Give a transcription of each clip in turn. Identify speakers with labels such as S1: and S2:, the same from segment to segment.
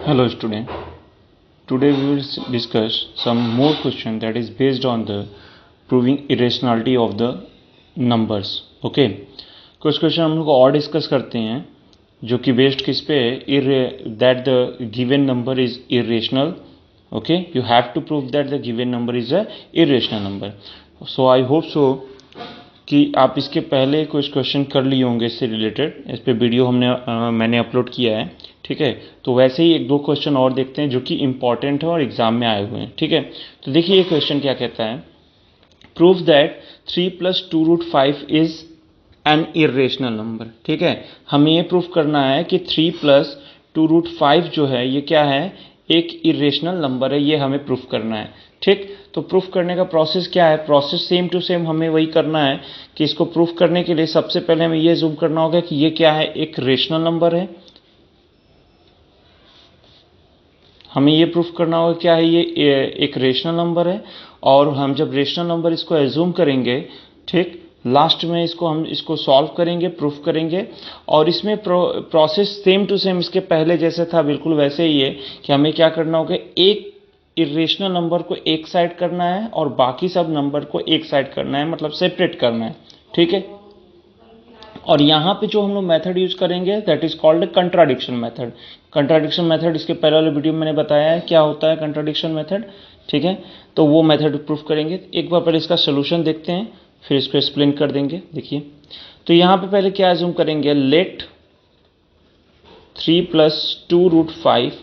S1: Hello student. Today we will discuss some more question that is based on the proving irrationality of the numbers. Okay. कुछ question हम लोग और discuss करते हैं जो कि बेस्ड किस पे है, that the given number is irrational. Okay, you have to prove that the given number is a irrational number. So I hope so कि आप इसके पहले कुछ क्वेश्चन कर लिए होंगे इससे रिलेटेड. इस पे वीडियो मैंने अपलोड किया है. ठीक है, तो वैसे ही एक दो क्वेश्चन और देखते हैं जो कि इंपॉर्टेंट है और एग्जाम में आए हुए हैं. ठीक है, तो देखिए ये क्वेश्चन क्या कहता है. Prove that 3 + 2√5 is an irrational number. ठीक है, हमें ये प्रूफ करना है कि 3 + 2√5 जो है ये क्या है, एक इरेशनल नंबर है. ये हमें प्रूफ करना है. ठीक, तो प्रूफ करने का प्रोसेस क्या है, प्रोसेस सेम टू सेम हमें वही करना है कि इसको प्रूफ करने के लिए सबसे पहले हमें ये जूम करना होगा कि ये क्या है, एक रेशनल नंबर है. हमें ये प्रूफ करना होगा क्या है, ये एक रेशनल नंबर है. और हम जब रेशनल नंबर इसको एज्यूम करेंगे, ठीक, लास्ट में हम इसको सॉल्व करेंगे, प्रूफ करेंगे. और इसमें प्रोसेस सेम टू सेम इसके पहले जैसे था बिल्कुल वैसे ही है कि हमें क्या करना होगा, एक इरेशनल नंबर को एक साइड करना है और बाकी सब नंबर को एक साइड करना है, मतलब सेपरेट करना है. ठीक है, और यहाँ पे जो हम लोग मेथड यूज करेंगे that is called contradiction method. Contradiction method इसके पहले वाले वीडियो में मैंने बताया है क्या होता है कंट्राडिक्शन मेथड. ठीक है, तो वो मेथड प्रूफ करेंगे. एक बार पहले इसका सोल्यूशन देखते हैं, फिर इसको एक्सप्लेन कर देंगे. देखिए, तो यहाँ पे पहले क्या एज्यूम करेंगे, late 3 + 2√5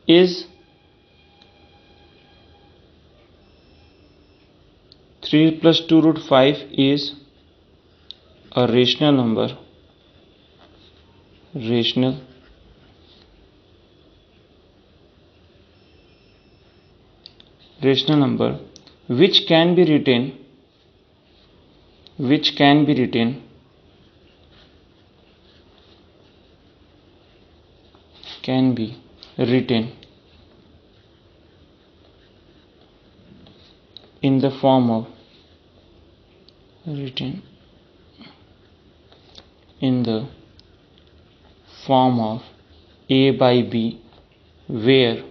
S1: is 3 + 2√5 is a rational number, rational number which can be written in the form of a by b, where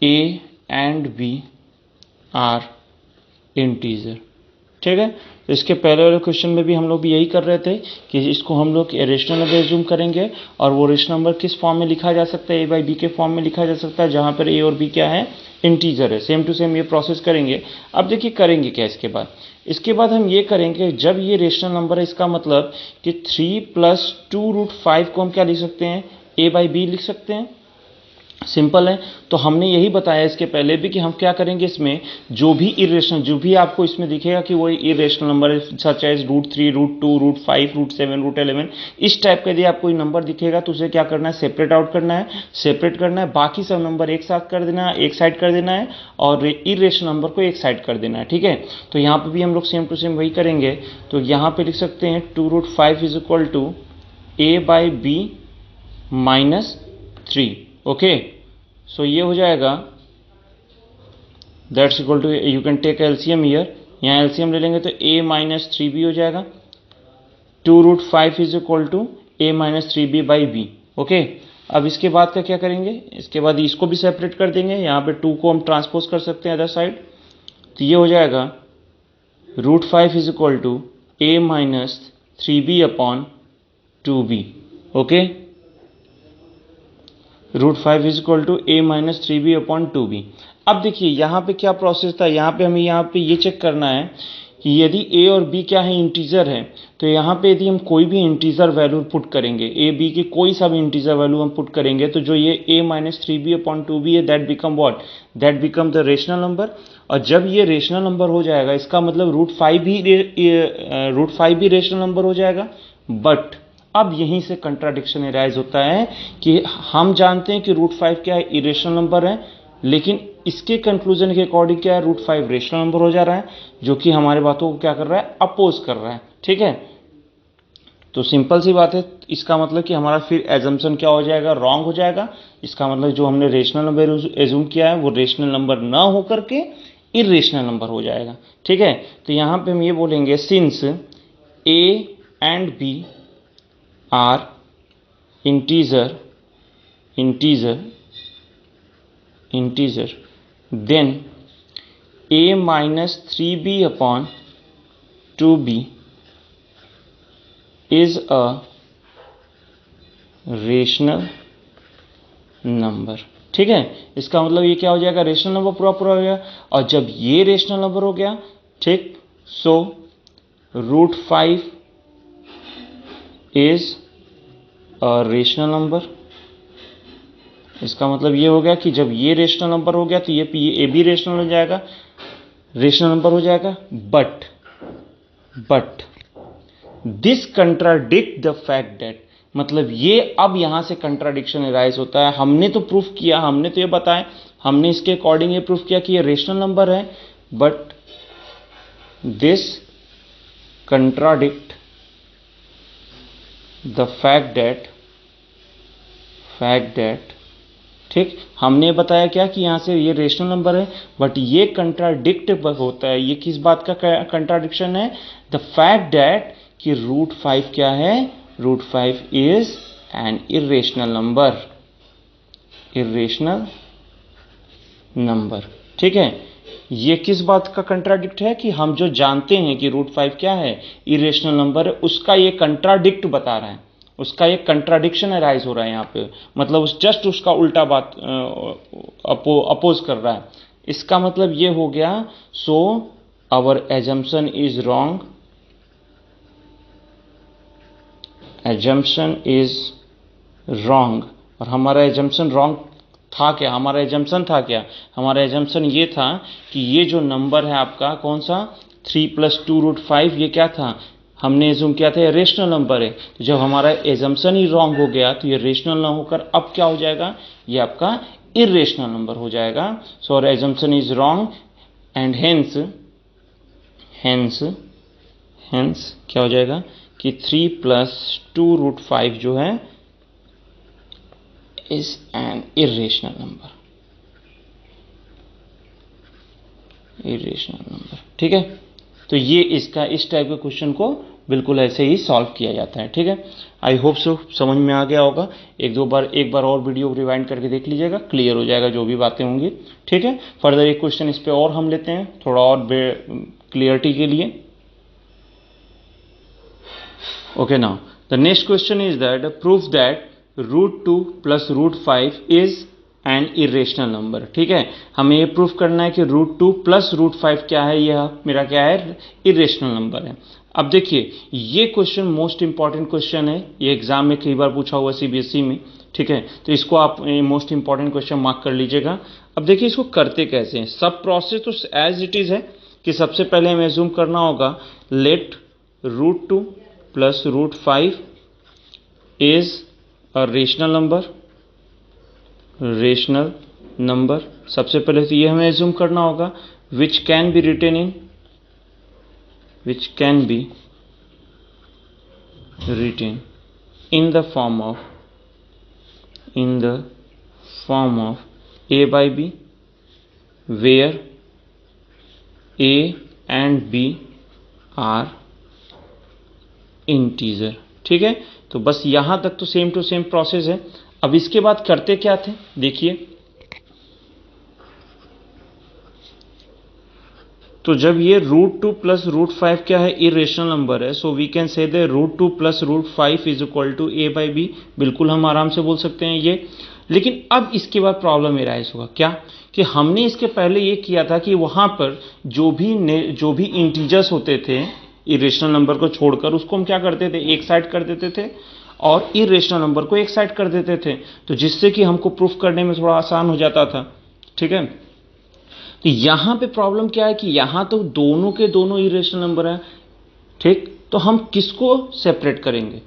S1: a and b are integer. ठीक है, तो इसके पहले वाले क्वेश्चन में भी हम लोग भी यही कर रहे थे कि इसको हम लोग रेशनल नंबर एज्यूम करेंगे और वो रेशनल नंबर किस फॉर्म में लिखा जा सकता है, a बाई बी के फॉर्म में लिखा जा सकता है जहां पर a और b क्या है, इंटीजर है. सेम टू सेम ये प्रोसेस करेंगे. अब देखिए करेंगे क्या इसके बाद हम ये करेंगे, जब ये रेशनल नंबर है इसका मतलब कि 3 + 2√5 को हम क्या लिख सकते हैं, a बाई बी लिख सकते हैं. सिंपल है. तो हमने यही बताया इसके पहले भी कि हम क्या करेंगे, इसमें जो भी आपको इसमें दिखेगा कि वो इरेशनल नंबर है, सच एज √3, √2, √5, √7, √11, इस टाइप का यदि आपको कोई नंबर दिखेगा तो उसे क्या करना है, सेपरेट आउट करना है. बाकी सब नंबर एक साथ कर देना है, एक साइड कर देना है, और इरेशनल नंबर को एक साइड कर देना है. ठीक है, तो यहाँ पे भी हम लोग सेम टू सेम वही करेंगे. तो यहाँ पे लिख सकते हैं 2√5 is equal to a by b -3. Okay, so ये हो जाएगा, that's equal to, you can take LCM here, यहाँ एलसीएम ले लेंगे तो a - 3b हो जाएगा. 2√5 is equal to a - 3b by b. Okay, अब इसके बाद का क्या करेंगे, इसके बाद इसको भी सेपरेट कर देंगे. यहाँ पे 2 को हम ट्रांसपोज कर सकते हैं अदर साइड, तो ये हो जाएगा √5 is equal to a - 3b upon 2b. Okay, √5 is equal to a - 3b upon 2b. अब देखिए यहाँ पे क्या प्रोसेस था, हमें यहाँ पे ये चेक करना है कि यदि a और b क्या है, इंटीजर है. तो यहाँ पे यदि हम कोई भी इंटीजर वैल्यू पुट करेंगे, a b की कोई सा भी इंटीजर वैल्यू हम पुट करेंगे, तो जो ये a - 3b अपॉन 2b है, that become what, that become the rational number. और जब ये रेशनल नंबर हो जाएगा इसका मतलब √5 भी रेशनल नंबर हो जाएगा. बट अब यहीं से कंट्राडिक्शन अराइज होता है कि हम जानते हैं कि √5 क्या है, इरेशनल नंबर है, लेकिन इसके कंक्लूजन के अकॉर्डिंग क्या है, √5 रेशनल नंबर हो जा रहा है, जो कि हमारे बातों को क्या कर रहा है, अपोज कर रहा है. ठीक है, तो सिंपल सी बात है. इसका मतलब कि हमारा फिर एजम्पशन क्या हो जाएगा, रॉन्ग हो जाएगा. इसका मतलब जो हमने रेशनल नंबर एज्यूम किया है वो रेशनल नंबर ना होकर के इरेशनल नंबर हो जाएगा. ठीक है, तो यहाँ पे हम ये बोलेंगे, since a and b are integer, then a minus 3b upon 2b is a rational number. ठीक है, इसका मतलब ये क्या हो जाएगा, रेशनल नंबर पूरा पूरा हो गया। और जब ये रेशनल नंबर हो गया, ठीक, सो √5 इज अ रेशनल नंबर। इसका मतलब ये हो गया कि जब ये रेशनल नंबर हो गया तो ये ए भी रेशनल हो जाएगा, रेशनल नंबर हो जाएगा। But this contradict the fact that, मतलब ये अब यहां से कंट्राडिक्शन अराइज होता है। हमने तो प्रूफ किया, हमने तो ये बताया, हमने इसके अकॉर्डिंग ये प्रूफ किया कि ये रेशनल नंबर है, but this contradict the fact that, ठीक, हमने बताया क्या कि यहां से ये रेशनल नंबर है, बट ये कंट्राडिक्ट होता है। ये किस बात का कंट्राडिक्शन है, द फैक्ट दैट कि √5 क्या है, √5 इज एन इरेशनल नंबर। ठीक है, ये किस बात का कंट्राडिक्ट है कि हम जो जानते हैं कि √5 क्या है, इरेशनल नंबर है, उसका ये कंट्राडिक्ट बता रहा है, उसका एक कंट्राडिक्शन अराइज हो रहा है यहाँ पे, मतलब जस्ट उसका उल्टा बात अपोज कर रहा है। इसका मतलब ये हो गया, so our assumption is wrong, और हमारा एजम्पशन रॉन्ग था क्या, हमारा एजम्पशन ये था कि ये जो नंबर है आपका कौन सा 3 + 2 √5, ये क्या था, हमने एज्यूम किया था ये रेशनल नंबर है। तो जब हमारा एजम्पशन ही रॉन्ग हो गया तो ये रेशनल ना होकर अब क्या हो जाएगा, ये आपका इरेशनल नंबर हो जाएगा। So our assumption is wrong and hence क्या हो जाएगा कि 3 + 2 √5 जो है इज एन इरेशनल नंबर। ठीक है, तो ये इसका इस टाइप के क्वेश्चन को बिल्कुल ऐसे ही सॉल्व किया जाता है। ठीक है, आई होप सो समझ में आ गया होगा। एक बार और वीडियो रिवाइंड करके देख लीजिएगा, क्लियर हो जाएगा जो भी बातें होंगी। ठीक है, फर्दर एक क्वेश्चन इस पे और हम लेते हैं थोड़ा और क्लियरिटी के लिए। Okay, now the next question is that proof that √2 + √5 is an irrational number. ठीक है, हमें ये प्रूफ करना है कि √2 + √5 क्या है, यह मेरा क्या है, इरेशनल नंबर है। अब देखिए, ये क्वेश्चन मोस्ट इंपॉर्टेंट क्वेश्चन है, ये एग्जाम में कई बार पूछा हुआ CBSE में। ठीक है, तो इसको आप मोस्ट इंपॉर्टेंट क्वेश्चन मार्क कर लीजिएगा। अब देखिए इसको करते कैसे हैं, सब प्रोसेस तो एज इट इज है कि सबसे पहले हमें एज्यूम करना होगा let √2 + √5 is a rational number. सबसे पहले तो ये हमें एज्यूम करना होगा which can be written in the form of a/b, where a and b are integer। ठीक है, तो बस यहां तक तो सेम टू सेम प्रोसेस है। अब इसके बाद करते क्या थे, देखिए, तो जब ये √2 + √5 क्या है, इरेशनल नंबर है, so we can say the √2 + √5 is equal to a/b। बिल्कुल हम आराम से बोल सकते हैं ये। लेकिन अब इसके बाद प्रॉब्लम एराइज होगा क्या, कि हमने इसके पहले ये किया था कि वहां पर जो भी इंटीजर्स होते थे इरेशनल नंबर को छोड़कर, उसको हम क्या करते थे, एक साइड कर देते थे, और इरेशनल नंबर को एक साइड कर देते थे, तो जिससे कि हमको प्रूफ करने में थोड़ा आसान हो जाता था। ठीक है, तो यहां पे प्रॉब्लम क्या है कि यहां तो दोनों के दोनों इरेशनल नंबर है। ठीक, तो हम किसको सेपरेट करेंगे,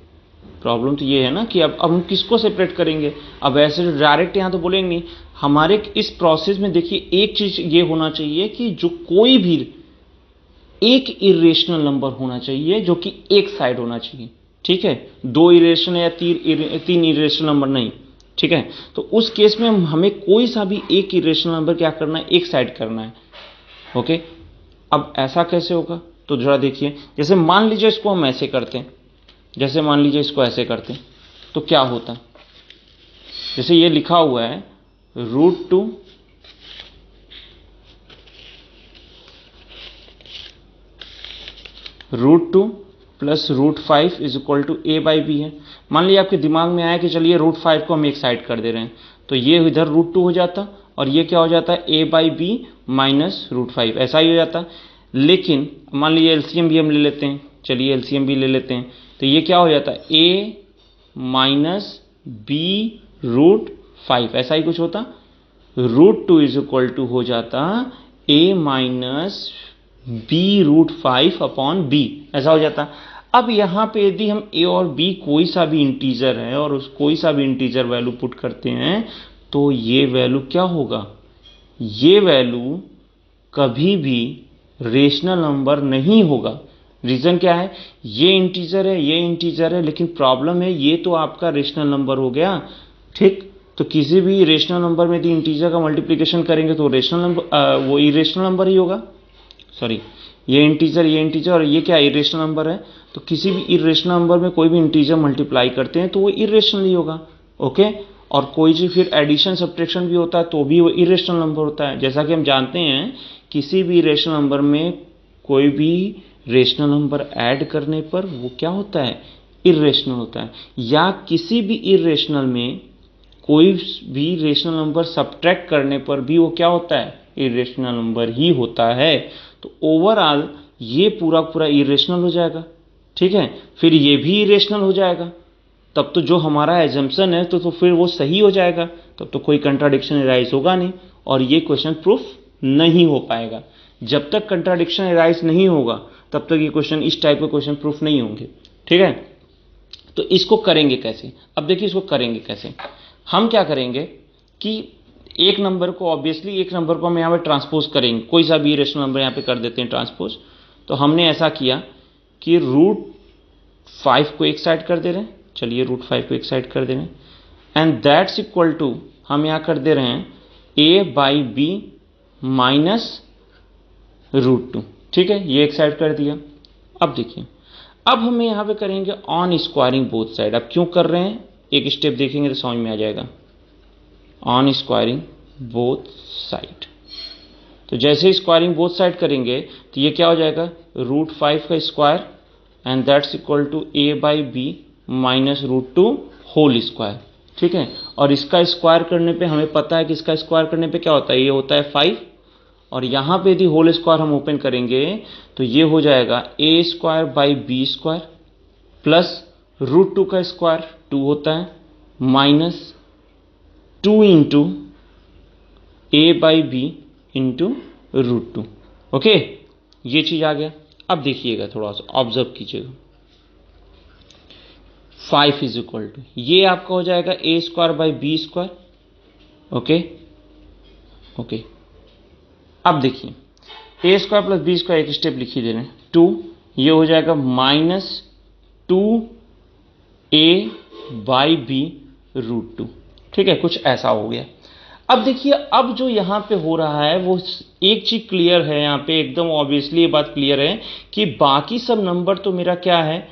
S1: प्रॉब्लम तो ये है ना कि अब हम किसको सेपरेट करेंगे। अब ऐसे डायरेक्ट यहां तो बोलेंगे नहीं, हमारे इस प्रोसेस में देखिए एक चीज ये होना चाहिए कि जो कोई भी एक इरेशनल नंबर होना चाहिए जो कि एक साइड होना चाहिए। ठीक है, 2 इरेशनल या 3 इरेशनल नंबर नहीं। ठीक है, तो उस केस में हमें कोई सा भी एक इरेशनल नंबर क्या करना है, एक साइड करना है। ओके, अब ऐसा कैसे होगा, तो जरा देखिए, जैसे मान लीजिए इसको हम ऐसे करते हैं, जैसे मान लीजिए इसको ऐसे करते हैं। तो क्या होता, जैसे ये लिखा हुआ है √2 plus √5 is equal to a/b है। मान लीजिए आपके दिमाग में आया कि चलिए √5 को हम एक साइड कर दे रहे हैं, तो ये इधर √2 हो जाता और ये क्या हो जाता है a/b माइनस √5, ऐसा ही हो जाता। लेकिन मान लीजिए एलसीएम भी हम ले लेते हैं, चलिए एलसीएम भी ले लेते हैं, तो ये क्या हो जाता है a माइनस b√5, ऐसा ही कुछ होता। √2 इज इक्वल टू हो जाता a minus b√5 upon b, ऐसा हो जाता। अब यहाँ पे यदि हम a और b कोई सा भी इंटीजर है और उस कोई सा भी इंटीजर वैल्यू पुट करते हैं तो ये वैल्यू क्या होगा, ये वैल्यू कभी भी रेशनल नंबर नहीं होगा। रीजन क्या है, ये इंटीजर है, ये इंटीजर है, लेकिन प्रॉब्लम है ये तो आपका रेशनल नंबर हो गया, ठीक। तो किसी भी रेशनल नंबर में यदि इंटीजर का मल्टीप्लिकेशन करेंगे तो रेशनल नंबर वो इरेशनल नंबर ही होगा। सॉरी, ये इंटीजर और ये क्या इरेशनल नंबर है, तो किसी भी इरेशनल नंबर में कोई भी इंटीजर मल्टीप्लाई करते हैं तो वो इरेशनल ही होगा। ओके, और कोई भी फिर एडिशन सब्ट्रैक्शन भी होता है तो भी वो इरेशनल नंबर होता है। जैसा कि हम जानते हैं किसी भी रेशनल नंबर में कोई भी रेशनल नंबर ऐड करने पर वो क्या होता है, इरेशनल होता है, या किसी भी इरेशनल में कोई भी रेशनल नंबर सब्ट्रैक्ट करने पर भी वो क्या होता है, इरेशनल नंबर ही होता है। तो ओवरऑल ये पूरा पूरा इरेशनल हो जाएगा, ठीक है। फिर ये भी इरेशनल हो जाएगा, तब तो जो हमारा एजम्पशन है तो फिर वो सही हो जाएगा, तब तो कोई कंट्राडिक्शन अराइज होगा नहीं और ये क्वेश्चन प्रूफ नहीं हो पाएगा। जब तक कंट्राडिक्शन अराइज नहीं होगा तब तक ये क्वेश्चन, इस टाइप के क्वेश्चन प्रूफ नहीं होंगे, ठीक है। तो इसको करेंगे कैसे, अब देखिए इसको करेंगे कैसे। हम क्या करेंगे कि एक नंबर को, ऑब्वियसली एक नंबर को हम यहाँ पे ट्रांसपोज करेंगे, कोई सा भी रेशनल नंबर यहाँ पे कर देते हैं ट्रांसपोज। तो हमने ऐसा किया कि √5 को एक साइड कर दे रहे हैं, चलिए √5 को एक साइड कर दे रहे हैं, एंड दैट्स इक्वल टू हम यहाँ कर दे रहे हैं a/b माइनस √2, ठीक है, ये एक साइड कर दिया। अब देखिए, अब हम यहाँ पे करेंगे ऑन स्क्वायरिंग बोथ साइड। अब क्यों कर रहे हैं, एक स्टेप देखेंगे तो समझ में आ जाएगा। ऑन स्क्वायरिंग बोथ साइड, तो जैसे स्क्वायरिंग बोथ साइड करेंगे तो ये क्या हो जाएगा √5 का square and that's equal to a/b minus √2 whole square, ठीक है। और इसका स्क्वायर करने पे हमें पता है कि इसका स्क्वायर करने पे क्या होता है, ये होता है 5, और यहाँ पे यदि होल स्क्वायर हम ओपन करेंगे तो ये हो जाएगा a²/b² प्लस √2 का स्क्वायर 2 होता है minus 2 into a/b into √2। Okay, ये चीज आ गया। अब देखिएगा, थोड़ा सा ऑब्जर्व कीजिएगा। 5 इज इक्वल टू ये आपका हो जाएगा a²/b²। ओके ओके, अब देखिए a² प्लस b² एक स्टेप लिखी दे रहे हैं 2, ये हो जाएगा माइनस 2a/b √2, ठीक है, कुछ ऐसा हो गया। अब देखिए, अब जो यहाँ पे हो रहा है वो एक चीज क्लियर है, यहाँ पे एकदम ऑब्वियसली ये बात क्लियर है कि बाकी सब नंबर तो मेरा क्या है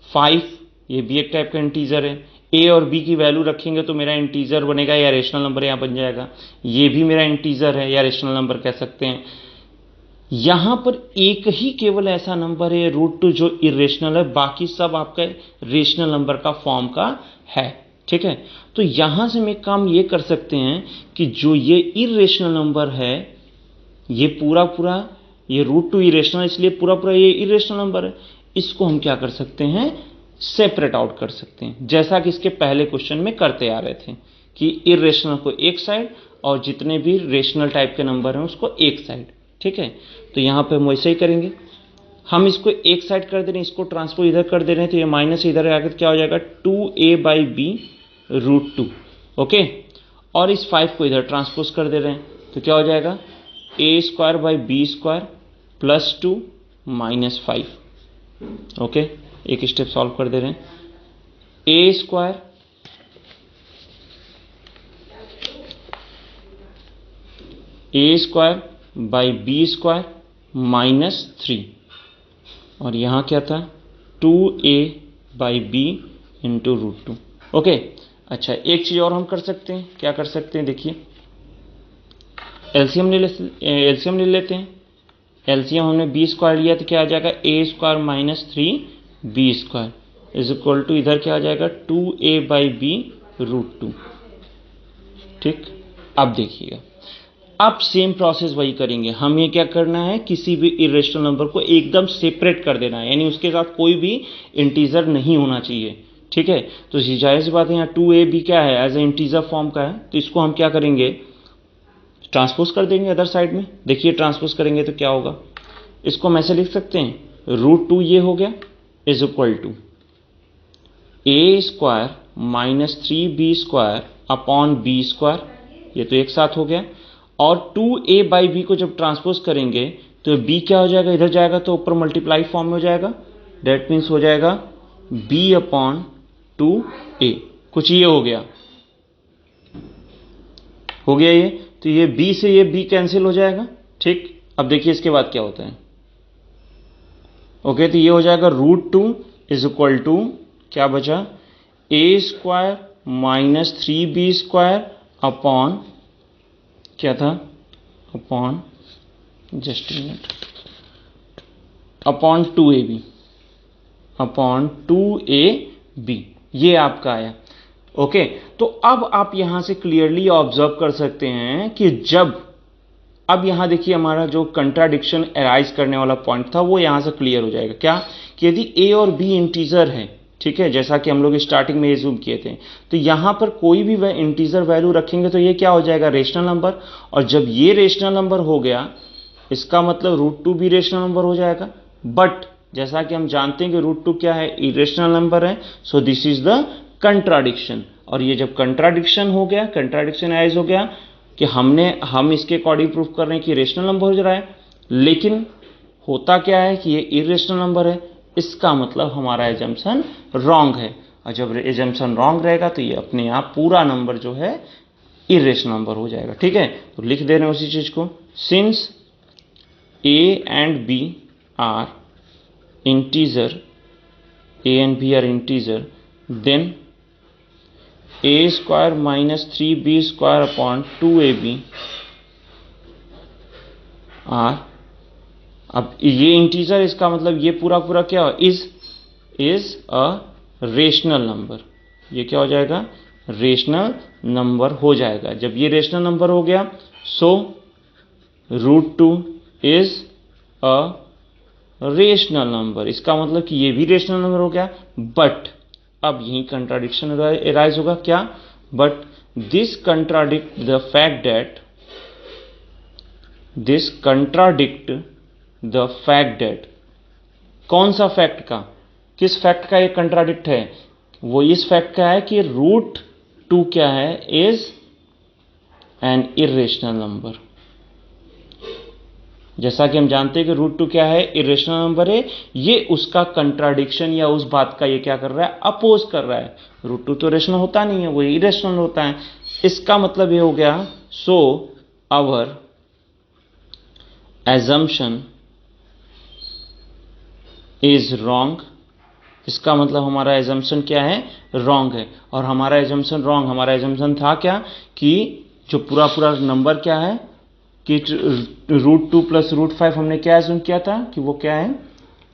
S1: 5, ये भी एक टाइप का इंटीजर है। a और b की वैल्यू रखेंगे तो मेरा इंटीजर बनेगा या रेशनल नंबर यहाँ बन जाएगा, ये भी मेरा इंटीजर है या रेशनल नंबर कह सकते हैं। यहां पर एक ही केवल ऐसा नंबर है √2 जो इरेशनल है, बाकी सब आपका रेशनल नंबर का फॉर्म का है, ठीक है। तो यहां से हम काम ये कर सकते हैं कि जो ये इरेशनल नंबर है, ये पूरा पूरा ये √2 इरेशनल, इसलिए पूरा पूरा ये इरेशनल नंबर है, इसको हम क्या कर सकते हैं, सेपरेट आउट कर सकते हैं, जैसा कि इसके पहले क्वेश्चन में करते आ रहे थे कि इरेशनल को एक साइड और जितने भी रेशनल टाइप के नंबर हैं उसको एक साइड, ठीक है। तो यहां पे हम वैसे ही करेंगे, हम इसको एक साइड कर दे रहे हैं, इसको ट्रांसपोज इधर कर दे रहे हैं, तो ये माइनस इधर आकर क्या हो जाएगा 2a/b √2। ओके, और इस 5 को इधर ट्रांसपोज कर दे रहे हैं तो क्या हो जाएगा a²/b² प्लस 2 माइनस 5। ओके, एक स्टेप सॉल्व कर दे रहे हैं, a²/b² माइनस 3, और यहाँ क्या था 2a/b इंटू √2। ओके, अच्छा एक चीज़ और हम कर सकते हैं, क्या कर सकते हैं, देखिए एलसीएम ले लेते हैं। एलसीएम हमने बी स्क्वायर लिया तो क्या आ जाएगा, a square minus 3b square is equal to इधर क्या आ जाएगा 2a/b √2। ठीक, अब देखिएगा, अब सेम प्रोसेस वही करेंगे। हम ये क्या करना है, किसी भी इरेशनल नंबर को एकदम सेपरेट कर देना है, यानी उसके साथ कोई भी इंटीजर नहीं होना चाहिए। ठीक है, तो जाहिर सी बात है यहाँ 2ab क्या है, एज ए इंटीजर फॉर्म का है, तो इसको हम क्या करेंगे, ट्रांसपोज कर देंगे अदर साइड में। देखिए ट्रांसपोज करेंगे तो क्या होगा, इसको हम ऐसे लिख सकते हैं √2 ये हो गया is equal to a square minus 3b square upon b square, ये तो एक साथ हो गया। और 2a/b को जब ट्रांसपोज करेंगे तो b क्या हो जाएगा, इधर जाएगा तो ऊपर मल्टीप्लाई फॉर्म में हो जाएगा, डेट मीन्स हो जाएगा b अपॉन 2a, कुछ ये हो गया ये, तो ये b से ये b कैंसिल हो जाएगा। ठीक, अब देखिए इसके बाद क्या होता है, ओके, तो ये हो जाएगा √2 इज इक्वल टू क्या बचा, a square minus 3b square upon क्या था, upon just minute, upon 2ab, ये आपका आया। ओके, तो अब आप यहां से क्लियरली ऑब्जर्व कर सकते हैं कि जब, अब यहां देखिए हमारा जो कंट्राडिक्शन अराइज करने वाला पॉइंट था वो यहां से क्लियर हो जाएगा, क्या कि यदि a और b इंटीजर है, ठीक है, जैसा कि हम लोग स्टार्टिंग में एज्यूम किए थे, तो यहां पर कोई भी इंटीजर वैल्यू रखेंगे तो ये क्या हो जाएगा, रेशनल नंबर। और जब ये रेशनल नंबर हो गया, इसका मतलब √2 भी रेशनल नंबर हो जाएगा। बट जैसा कि हम जानते हैं कि √2 क्या है, इरेशनल नंबर है, so this is the contradiction. और ये जब कंट्राडिक्शन हो गया, कंट्राडिक्शन आइज हो गया कि हम इसके अकॉर्डिंग प्रूफ कर रहे हैं कि रेशनल नंबर हो रहा है, लेकिन होता क्या है कि ये इरेशनल नंबर है, इसका मतलब हमारा एजम्पशन रॉन्ग है। और जब एजम्पशन रॉन्ग रहेगा तो ये अपने आप पूरा नंबर जो है इरेशनल नंबर हो जाएगा। ठीक है, तो लिख दे रहे हैं उसी चीज को, since a and b are integer, a and b are integer, then a square minus 3b square upon 2ab are, अब ये इंटीजर, इसका मतलब ये पूरा पूरा क्या इज अ रेशनल नंबर, ये क्या हो जाएगा, रेशनल नंबर हो जाएगा। जब ये रेशनल नंबर हो गया, सो √2 इज अ रेशनल नंबर, इसका मतलब कि ये भी रेशनल नंबर हो गया। बट अब यही कंट्राडिक्शन अराइज होगा, क्या, but this contradict the fact that, this contradict the fact that, कौन सा फैक्ट का, किस फैक्ट का ये कंट्राडिक्ट है, वो इस फैक्ट का है कि √2 क्या है, इज एन इरेशनल नंबर। जैसा कि हम जानते हैं कि √2 क्या है, इरेशनल नंबर है, ये उसका कंट्राडिक्शन या उस बात का ये क्या कर रहा है, अपोज कर रहा है। √2 तो रेशनल होता नहीं है, वो इरेशनल होता है। इसका मतलब ये हो गया, so our assumption is wrong, इसका मतलब हमारा एजम्पशन क्या है, रॉन्ग है। और हमारा एजम्पशन रॉन्ग, हमारा एजम्पशन था क्या कि जो पूरा पूरा नंबर क्या है कि √2 प्लस √5 हमने क्या एज्यूम किया था कि वो क्या है,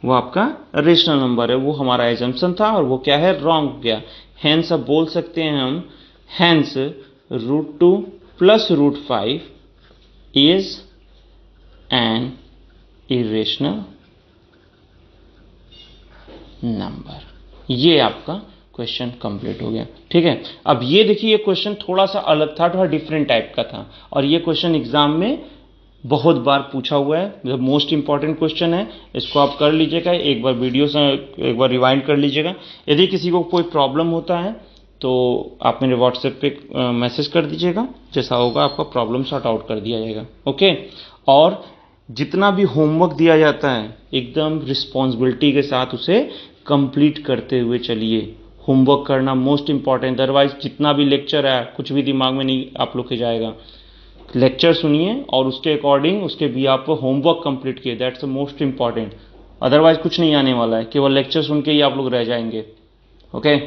S1: वो आपका रेशनल नंबर है, वो हमारा एजम्पशन था और वो क्या है, रॉन्ग हो गया। हेंस अब बोल सकते हैं हम, hence √2 plus √5 is an irrational number. ये आपका क्वेश्चन कंप्लीट हो गया। ठीक है, अब ये देखिए, ये क्वेश्चन थोड़ा सा अलग था, थोड़ा डिफरेंट टाइप का था, और ये क्वेश्चन एग्जाम में बहुत बार पूछा हुआ है, मोस्ट इंपॉर्टेंट क्वेश्चन है। इसको आप कर लीजिएगा, एक बार वीडियो से एक बार रिवाइंड कर लीजिएगा। यदि किसी को कोई प्रॉब्लम होता है तो आप मेरे व्हाट्सएप पे मैसेज कर दीजिएगा, जैसा होगा आपका प्रॉब्लम सॉर्ट आउट कर दिया जाएगा। ओके, और जितना भी होमवर्क दिया जाता है एकदम रिस्पॉन्सिबिलिटी के साथ उसे कंप्लीट करते हुए चलिए। होमवर्क करना मोस्ट इंपॉर्टेंट, अदरवाइज जितना भी लेक्चर है कुछ भी दिमाग में नहीं आप लोग के जाएगा। लेक्चर सुनिए और उसके अकॉर्डिंग उसके भी आप होमवर्क कंप्लीट किए, that's the most important. Otherwise कुछ नहीं आने वाला है, केवल लेक्चर सुन के ही आप लोग रह जाएंगे। ओके।